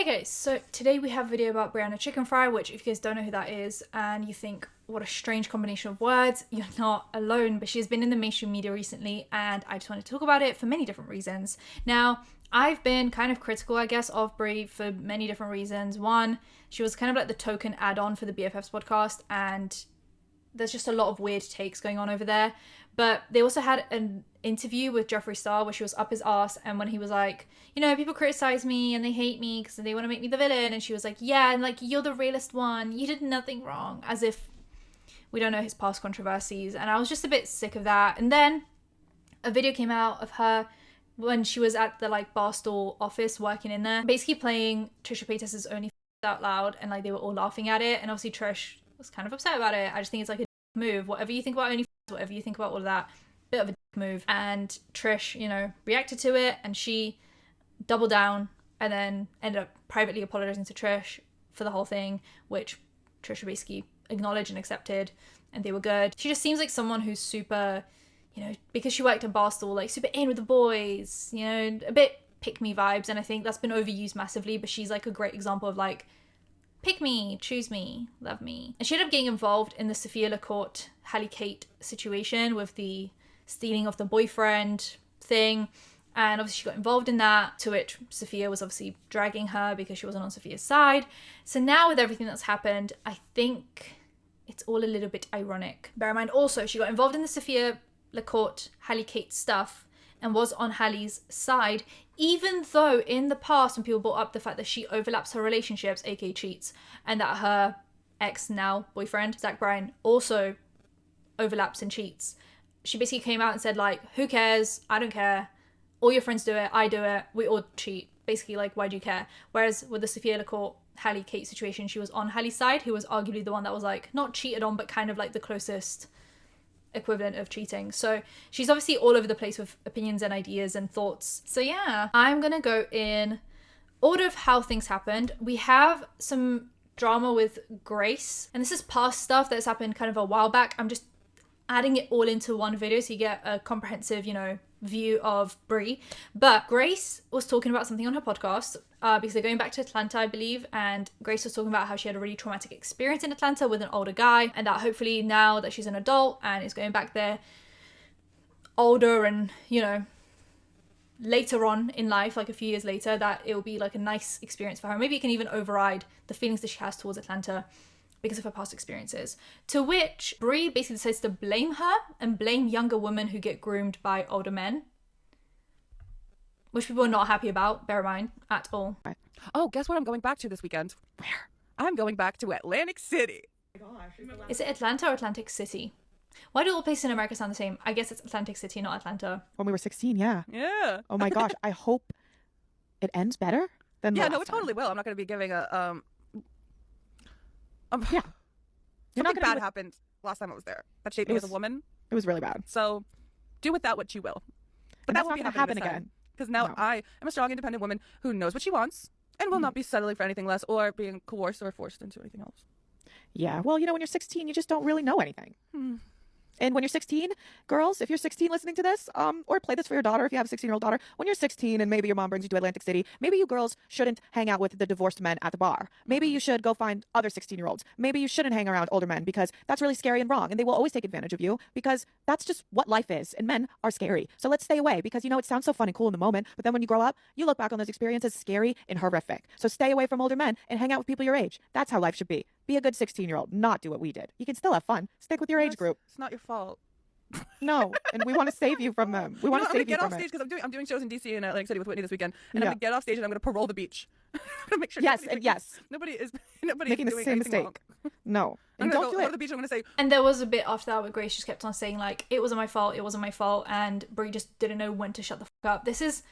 Hey guys, so today we have a video about Bri Chickenfry, which if you guys don't know who that is and you think what a strange combination of words, you're not alone, but she has been in the mainstream media recently and I just want to talk about it for many different reasons. Now, I've been kind of critical, I guess, of Bri for many different reasons. One, she was kind of like the token add-on for the BFFs podcast and there's just a lot of weird takes going on over there. But they also had an interview with Jeffree Star where she was up his ass, and when he was like, you know, people criticize me and they hate me because they want to make me the villain, and she was like, yeah, and like, you're the realest one, you did nothing wrong, as if we don't know his past controversies. And I was just a bit sick of that. And then a video came out of her when she was at the like Barstool office working in there, basically playing Trisha Paytas's Only Out Loud, and like they were all laughing at it, and obviously Trish was kind of upset about it. I just think it's like a move. Whatever you think about Only, whatever you think about all of that, bit of a move. And Trish, you know, reacted to it and she doubled down and then ended up privately apologizing to Trish for the whole thing, which Trisha basically acknowledged and accepted, and they were good. She just seems like someone who's super, you know, because she worked at Barstool, like super in with the boys, you know, a bit pick me vibes, and I think that's been overused massively, but she's like a great example of like, pick me, choose me, love me. And she ended up getting involved in the Sophia LaCourte, Hallie Kate situation with the stealing of the boyfriend thing. And obviously she got involved in that, to which Sophia was obviously dragging her because she wasn't on Sophia's side. So now with everything that's happened, I think it's all a little bit ironic. Bear in mind also, she got involved in the Sophia LaCourte, Hallie Kate stuff and was on Hallie's side, even though in the past when people brought up the fact that she overlaps her relationships, aka cheats, and that her ex now boyfriend, Zach Bryan, also overlaps and cheats, she basically came out and said like, who cares, I don't care, all your friends do it, I do it, we all cheat, basically like, why do you care? Whereas with the Sophia LaCourte, Hallie Kate situation, she was on Hallie's side, who was arguably the one that was like, not cheated on, but kind of like the closest equivalent of cheating. So she's obviously all over the place with opinions and ideas and thoughts. So yeah, I'm gonna go in order of how things happened. We have some drama with Grace, and this is past stuff that's happened kind of a while back. I'm just adding it all into one video so you get a comprehensive, you know, view of Bri. But Grace was talking about something on her podcast because they're going back to Atlanta, I believe, and Grace was talking about how she had a really traumatic experience in Atlanta with an older guy, and that hopefully now that she's an adult and is going back there older and, you know, later on in life, like a few years later, that it will be like a nice experience for her. Maybe it can even override the feelings that she has towards Atlanta because of her past experiences. To which Bri basically decides to blame her and blame younger women who get groomed by older men, which people are not happy about, bear in mind, at all. Oh, guess what I'm going back to this weekend? Where? I'm going back to Atlantic City. Oh my gosh. Is it Atlanta or Atlantic City? Why do all places in America sound the same? I guess it's Atlantic City, not Atlanta. When we were 16, yeah. Yeah. Oh my gosh. I hope it ends better than the Yeah, no, last it totally will. I'm not going to be giving a Yeah. You're not something gonna bad happened last time I was there. That shaped It me as was- a woman. It was really bad. So do with that what you will. But And that that's won't not be gonna happening happen again. again. Because now No. I am a strong, independent woman who knows what she wants and will not be settling for anything less or being coerced or forced into anything else. Yeah. Well, you know, when you're 16, you just don't really know anything. Hmm. And when you're 16, girls, if you're 16 listening to this, or play this for your daughter if you have a 16-year-old daughter, when you're 16 and maybe your mom brings you to Atlantic City, maybe you girls shouldn't hang out with the divorced men at the bar. Maybe you should go find other 16-year-olds. Maybe you shouldn't hang around older men because that's really scary and wrong, and they will always take advantage of you because that's just what life is, and men are scary. So let's stay away because, you know, it sounds so fun and cool in the moment, but then when you grow up, you look back on those experiences scary and horrific. So stay away from older men and hang out with people your age. That's how life should be. Be a good 16-year-old, not do what we did. You can still have fun. Stick with your age group. It's not your fault. No, and we want to save you from them. We want to I'm gonna save you get off from stage it. because I'm doing shows in DC and Atlantic City with Whitney this weekend, and Yeah. I'm gonna get off stage and I'm gonna parole the beach. I'm gonna make sure. Yes, nobody's and yes. Nobody is Making the doing same anything mistake. wrong. No, I'm and gonna don't go do to it. the beach. I'm gonna say, And there was a bit after that where Grace just kept on saying like, it wasn't my fault, it wasn't my fault, and Bri just didn't know when to shut the fuck up. This is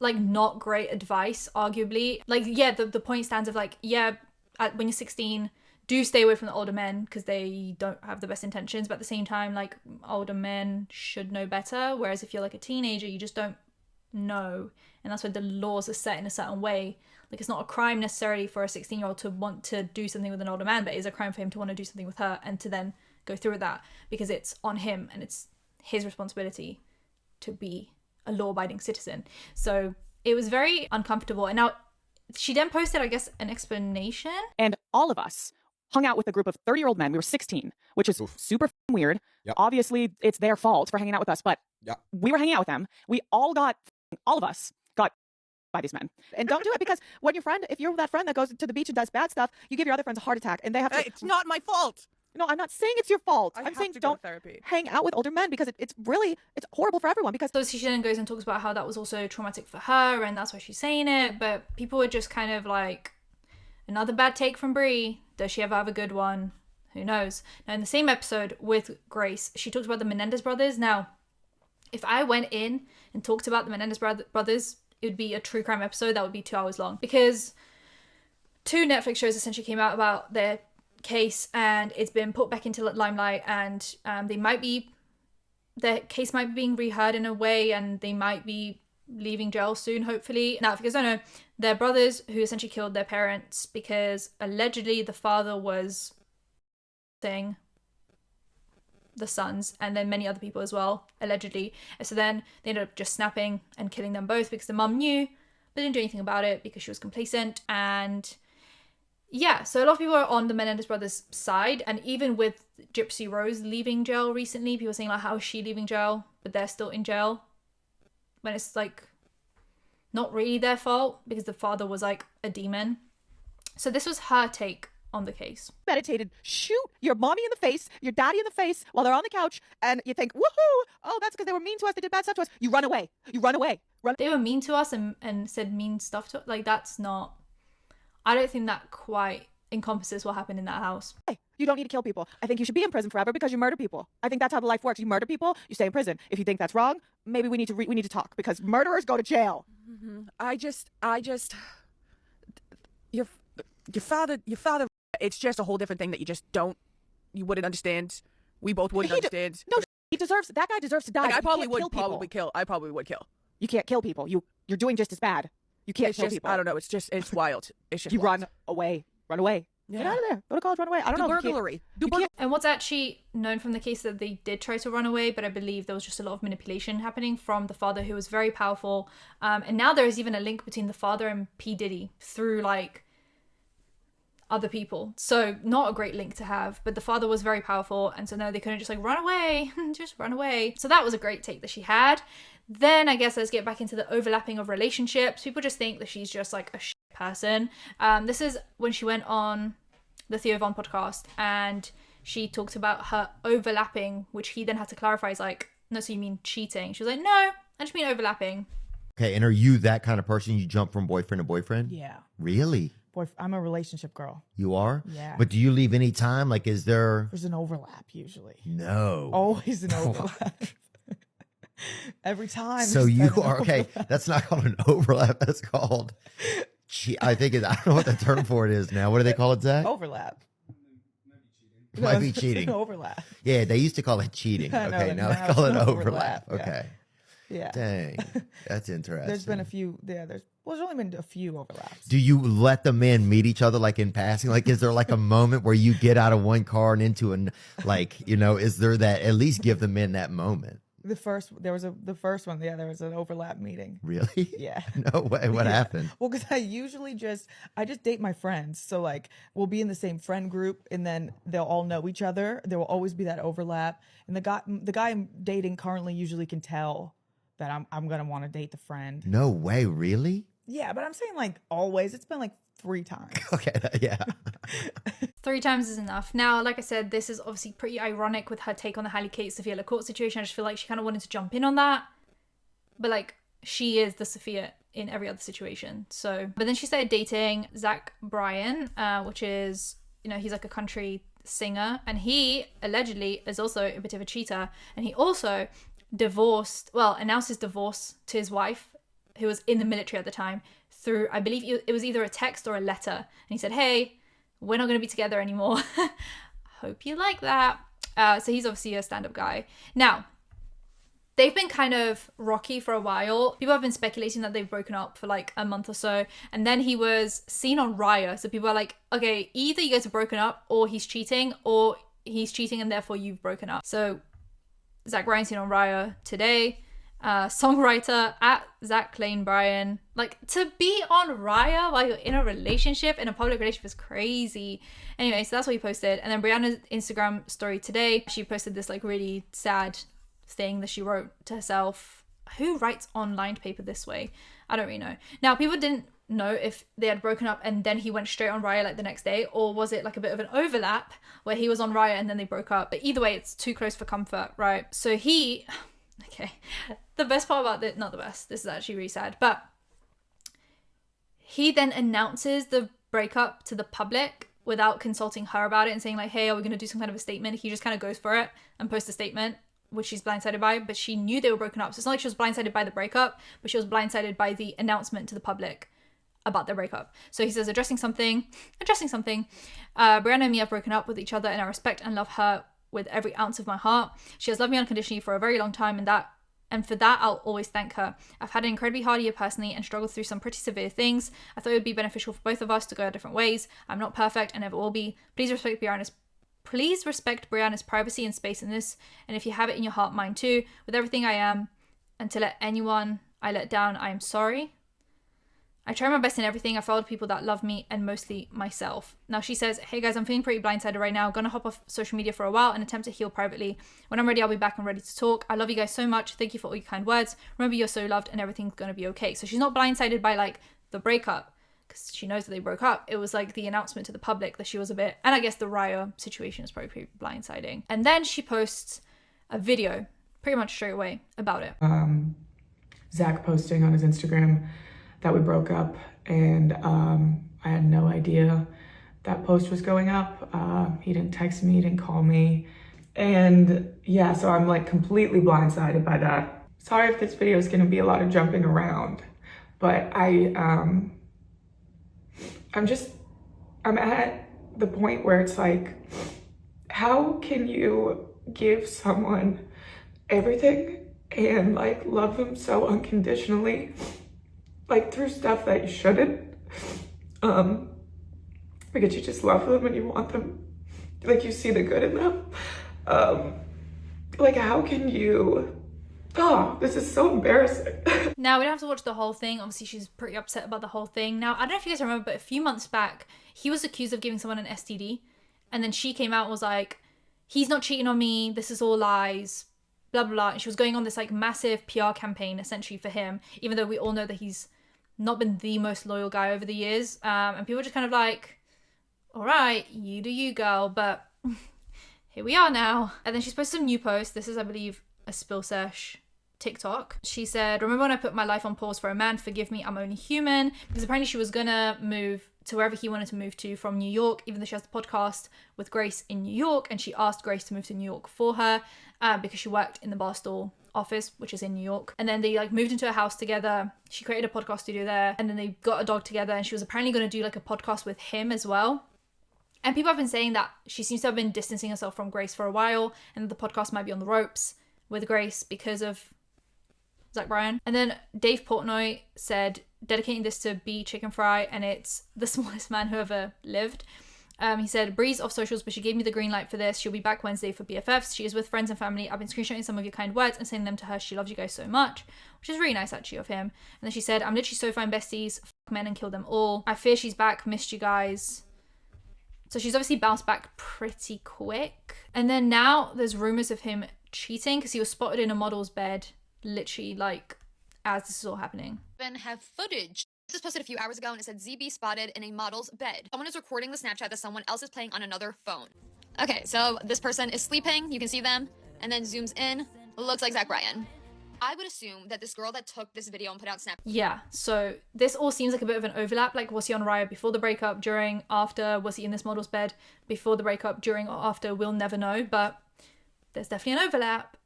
like not great advice, arguably. Like, yeah, the point stands of like, yeah, when you're 16, do stay away from the older men because they don't have the best intentions, but at the same time, like, older men should know better, whereas if you're like a teenager, you just don't know, and that's why the laws are set in a certain way. Like, it's not a crime necessarily for a 16-year-old to want to do something with an older man, but it is a crime for him to want to do something with her and to then go through with that because it's on him and it's his responsibility to be a law-abiding citizen. So it was very uncomfortable. And now she then posted, I guess, an explanation. And all of us hung out with a group of 30-year-old men. We were 16, which is super weird. Yep. Obviously, it's their fault for hanging out with us, but we were hanging out with them. All of us got by these men. And don't do it, because when your friend, if you're that friend that goes to the beach and does bad stuff, you give your other friends a heart attack and they have to. It's not my fault. No, I'm not saying it's your fault. I I'm have saying to go to don't therapy. hang out with older men, because it's horrible for everyone. Because So she then goes and talks about how that was also traumatic for her, and that's why she's saying it. But people were just kind of like, another bad take from Bri. Does she ever have a good one? Who knows? Now, in the same episode with Grace, she talked about the Menendez brothers. Now, if I went in and talked about the Menendez brothers, it would be a true crime episode that would be 2 hours long, because 2 Netflix shows essentially came out about their case, and it's been put back into limelight, and their case might be being reheard in a way, and they might be leaving jail soon, hopefully. Now, if you guys don't know, they're brothers who essentially killed their parents because allegedly the father was saying the sons, and then many other people as well, allegedly. And so then they ended up just snapping and killing them both, because the mum knew but didn't do anything about it because she was complacent. And yeah, so a lot of people are on the Menendez brothers' side, and even with Gypsy Rose leaving jail recently, people are saying like, how is she leaving jail but they're still in jail, when it's like not really their fault because the father was like a demon. So this was her take on the case. Meditated, shoot your mommy in the face, your daddy in the face while they're on the couch, and you think, woohoo, oh, that's because they were mean to us, they did bad stuff to us. You run away. They were mean to us and said mean stuff to us. Like, that's not, I don't think that quite encompasses what happened in that house. You don't need to kill people. I think you should be in prison forever because you murder people. I think that's how the life works. You murder people, you stay in prison. If you think that's wrong, maybe we need to talk, because murderers go to jail. Mm-hmm. I just, your father, it's just a whole different thing that you wouldn't understand. We both wouldn't understand. No, that guy deserves to die. Like, I probably would kill. You can't kill people. You're doing just as bad. You can't kill people. I don't know. It's wild. It's just you wild. run away. Yeah. Get out of there. Go to college, run away. I don't know. Burglary. And what's actually known from the case that they did try to run away, but I believe there was just a lot of manipulation happening from the father, who was very powerful. And now there is even a link between the father and P. Diddy through like other people. So not a great link to have, but the father was very powerful, and so no, they couldn't just like run away. Just run away. So that was a great take that she had. Then I guess let's get back into the overlapping of relationships. People just think that she's just like a shit person. This is when she went on the Theo Von podcast, and she talked about her overlapping, which he then had to clarify. Is like, no, so you mean cheating? She was like, no, I just mean overlapping. Okay, and are you that kind of person? You jump from boyfriend to boyfriend? Yeah. Really? I'm a relationship girl. You are? Yeah. But do you leave any time? Like, is there... There's an overlap usually. No. Always an overlap. Every time. So you are... Okay, that's not called an overlap. That's called... I think I don't know what the term for it is now. What do they call it, Zach? Overlap. It might be cheating. Overlap. Yeah, they used to call it cheating. I know, Okay, and now now they call it it's overlap. overlap, yeah. Okay. Yeah. Dang. That's interesting. There's been a few. Yeah. There's only been a few overlaps. Do you let the men meet each other like in passing? Like, is there like a moment where you get out of one car and into an, like, you know, is there that, at least give the men that moment? The first one. Yeah, there was an overlap meeting. Really? Yeah. No way. What happened? Well, because I just date my friends. So like we'll be in the same friend group, and then they'll all know each other. There will always be that overlap. And the guy I'm dating currently usually can tell that I'm gonna want to date the friend. No way. Really? Yeah, but I'm saying like always. It's been like 3 times. Okay. Yeah. 3 times is enough. Now, like I said, this is obviously pretty ironic with her take on the Halle Kate Sophia LaCourte situation. I just feel like she kind of wanted to jump in on that. But like, she is the Sophia in every other situation. So, but then she started dating Zach Bryan, which is, you know, he's like a country singer. And he allegedly is also a bit of a cheater. And he also announced his divorce to his wife, who was in the military at the time, through, I believe it was either a text or a letter. And he said, hey, we're not going to be together anymore. Hope you like that. So he's obviously a stand-up guy. Now, they've been kind of rocky for a while. People have been speculating that they've broken up for like a month or so. And then he was seen on Raya. So people are like, okay, either you guys are broken up, or he's cheating and therefore you've broken up. So Zach Bryan's seen on Raya today. songwriter at Zach Bryan. Like, to be on Raya while you're in a relationship, in a public relationship, is crazy. Anyway, so that's what he posted. And then Brianna's Instagram story today, she posted this like really sad thing that she wrote to herself. Who writes on lined paper this way? I don't really know. Now, people didn't know if they had broken up and then he went straight on Raya like the next day, or was it like a bit of an overlap where he was on Raya and then they broke up. But either way, it's too close for comfort, right? So he... Okay, the best part about this, not the best, this is actually really sad, but he then announces the breakup to the public without consulting her about it and saying like, hey, are we going to do some kind of a statement? He just kind of goes for it and posts a statement, which she's blindsided by, but she knew they were broken up. So it's not like she was blindsided by the breakup, but she was blindsided by the announcement to the public about their breakup. So he says, addressing something, Brianna and me have broken up with each other, and I respect and love her with every ounce of my heart. She has loved me unconditionally for a very long time, and for that I'll always thank her. I've had an incredibly hard year personally and struggled through some pretty severe things. I thought it would be beneficial for both of us to go our different ways. I'm not perfect and never will be. Please respect Brianna's privacy and space in this, and if you have it in your heart, mine too. With everything I am, and to let anyone I let down, I am sorry. I try my best in everything. I followed people that love me and mostly myself. Now she says, hey guys, I'm feeling pretty blindsided right now. Gonna hop off social media for a while and attempt to heal privately. When I'm ready, I'll be back and ready to talk. I love you guys so much. Thank you for all your kind words. Remember, you're so loved and everything's gonna be okay. So she's not blindsided by like the breakup because she knows that they broke up. It was like the announcement to the public that she was a bit, and I guess the Raya situation is probably pretty blindsiding. And then she posts a video pretty much straight away about it. Zach posting on his Instagram that we broke up, and I had no idea that post was going up. He didn't text me, he didn't call me, and yeah, so I'm like completely blindsided by that. Sorry if this video is going to be a lot of jumping around, but I'm at the point where it's like, how can you give someone everything and like love them so unconditionally, like through stuff that you shouldn't, because you just love them and you want them, like you see the good in them. Like how can you, this is so embarrassing. Now, we don't have to watch the whole thing. Obviously, she's pretty upset about the whole thing. Now, I don't know if you guys remember, but a few months back, he was accused of giving someone an STD. And then she came out and was like, he's not cheating on me. This is all lies. Blah, blah, blah. And she was going on this like massive PR campaign essentially for him, even though we all know that he's not been the most loyal guy over the years. And people were just kind of like, all right, you do you, girl. But here we are now. And then she's posted some new posts. This is, I believe, a spill sesh TikTok. She said, remember when I put my life on pause for a man? Forgive me, I'm only human. Because apparently she was gonna move to wherever he wanted to move to from New York, even though she has the podcast with Grace in New York, and she asked Grace to move to New York for her because she worked in the Barstool office, which is in New York. And then they like moved into a house together. She created a podcast studio there, and then they got a dog together, and she was apparently going to do like a podcast with him as well. And people have been saying that she seems to have been distancing herself from Grace for a while, and the podcast might be on the ropes with Grace because of Zach Bryan. And then Dave Portnoy said, dedicating this to Bri Chickenfry, and it's the smallest man who ever lived. He said, Bri's off socials, but she gave me the green light for this. She'll be back Wednesday for BFFs. She is with friends and family. I've been screenshotting some of your kind words and sending them to her. She loves you guys so much, which is really nice actually of him. And then she said, I'm literally so fine, besties. Fuck men and kill them all. I fear she's back. Missed you guys. So she's obviously bounced back pretty quick. And then now there's rumors of him cheating because he was spotted in a model's bed, literally like as this is all happening. Have footage. This was posted a few hours ago and it said ZB spotted in a model's bed. Someone is recording the Snapchat that someone else is playing on another phone. Okay, so this person is sleeping, you can see them, and then zooms in, looks like Zach Bryan. I would assume that this girl that took this video and put out Snap. Yeah, so this all seems like a bit of an overlap. Like, was he on Raya before the breakup, during, after? Was he in this model's bed before the breakup, during, or after? We'll never know, but there's definitely an overlap.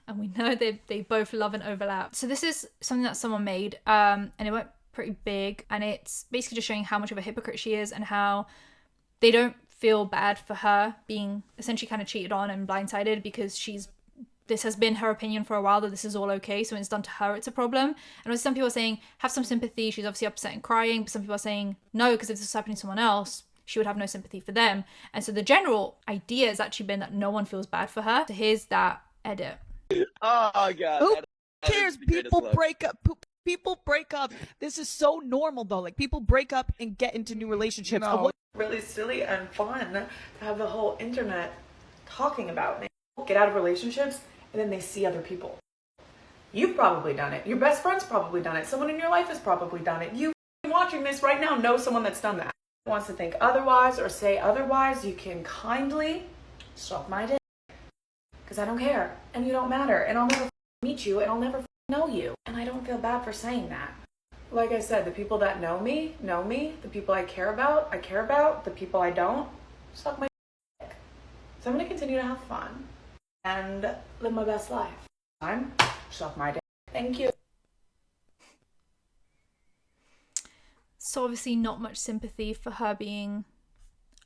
And we know they both love an overlap. So this is something that someone made, and it went pretty big, and it's basically just showing how much of a hypocrite she is and how they don't feel bad for her being essentially kind of cheated on and blindsided because this has been her opinion for a while that this is all okay, so when it's done to her it's a problem. And some people are saying have some sympathy, she's obviously upset and crying, but some people are saying no, because if this was happening to someone else she would have no sympathy for them. And so the general idea has actually been that no one feels bad for her. So here's that edit. Oh god. Oop. cares? People break up. People break up. This is so normal though. Like people break up and get into new relationships. Really silly and fun to have the whole internet talking about. They get out of relationships and then they see other people. You've probably done it. Your best friend's probably done it. Someone in your life has probably done it. You watching this right now know someone that's done that. Wants to think otherwise or say otherwise, you can kindly suck my dick. Because I don't care and you don't matter and I'll never meet you and I'll never know you. And I don't feel bad for saying that. Like I said, the people that know me. The people I care about. The people I don't, suck my dick. So I'm going to continue to have fun and live my best life. Suck my dick. Thank you. So obviously not much sympathy for her being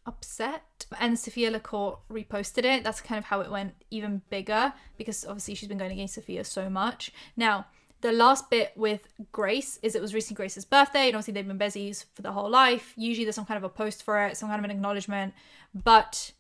upset. And Sophia Lacourt reposted it. That's kind of how it went even bigger, because obviously she's been going against Sophia so much. Now, the last bit with Grace is it was recently Grace's birthday, and obviously they've been besties for the whole life. Usually there's some kind of a post for it, some kind of an acknowledgement, but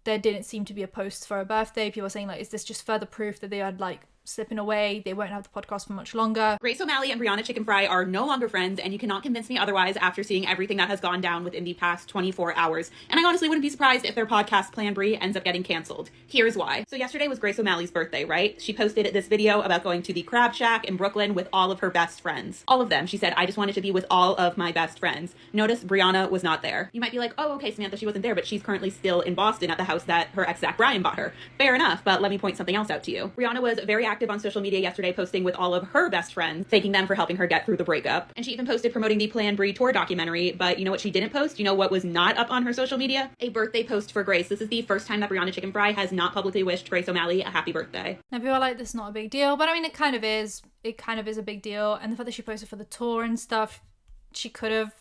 there didn't seem to be a post for her birthday. People are saying, like, is this just further proof that they are, like, slipping away? They won't have the podcast for much longer. Grace O'Malley and Bri Chickenfry are no longer friends, and you cannot convince me otherwise after seeing everything that has gone down within the past 24 hours. And I honestly wouldn't be surprised if their podcast, Plan Bri, ends up getting canceled. Here's why. So yesterday was Grace O'Malley's birthday, right? She posted this video about going to the Crab Shack in Brooklyn with all of her best friends. All of them. She said, I just wanted to be with all of my best friends. Notice Brianna was not there. You might be like, oh, okay, Samantha, she wasn't there, but she's currently still in Boston at the house that her ex Zach Bryan bought her. Fair enough, but let me point something else out to you. Brianna was very active on social media yesterday, posting with all of her best friends, thanking them for helping her get through the breakup. And she even posted promoting the Plan Bri tour documentary, but you know what she didn't post? You know what was not up on her social media? A birthday post for Grace. This is the first time that Bri Chickenfry has not publicly wished Grace O'Malley a happy birthday. Now people are like, this is not a big deal, but I mean, it kind of is. It kind of is a big deal. And the fact that she posted for the tour and stuff, she could have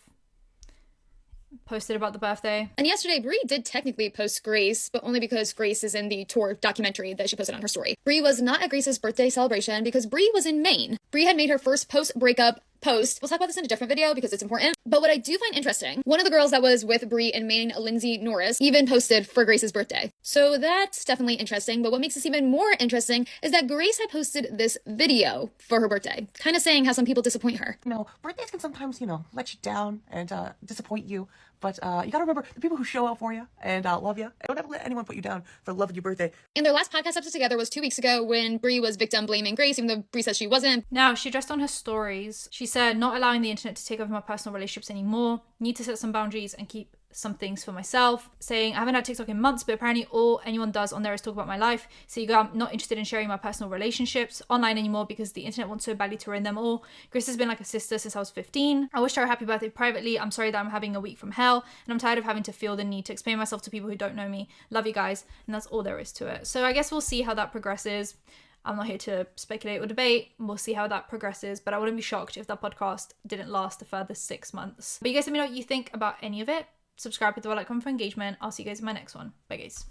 posted about the birthday. And yesterday, Bri did technically post Grace, but only because Grace is in the tour documentary that she posted on her story. Bri was not at Grace's birthday celebration because Bri was in Maine. Bri had made her first post-breakup post. We'll talk about this in a different video because it's important. But what I do find interesting, one of the girls that was with Bri in Maine, Lindsay Norris, even posted for Grace's birthday. So that's definitely interesting. But what makes this even more interesting is that Grace had posted this video for her birthday, kind of saying how some people disappoint her. Birthdays can sometimes, let you down and disappoint you. But you gotta remember the people who show out for you and love you. Don't ever let anyone put you down for loving your birthday. And their last podcast episode together was 2 weeks ago when Bri was victim blaming Grace, even though Bri says she wasn't. Now, she addressed on her stories. She said, not allowing the internet to take over my personal relationships anymore. Need to set some boundaries and keep some things for myself. Saying, I haven't had TikTok in months, but apparently all anyone does on there is talk about my life. So you go, I'm not interested in sharing my personal relationships online anymore because the internet wants so badly to ruin them all. Grace has been like a sister since I was 15. I wished her a happy birthday privately. I'm sorry that I'm having a week from hell, and I'm tired of having to feel the need to explain myself to people who don't know me. Love you guys. And that's all there is to it. So I guess we'll see how that progresses. I'm not here to speculate or debate. We'll see how that progresses, but I wouldn't be shocked if that podcast didn't last a further 6 months. But you guys let me know what you think about any of it. Subscribe with the like, comment for engagement. I'll see you guys in my next one. Bye guys.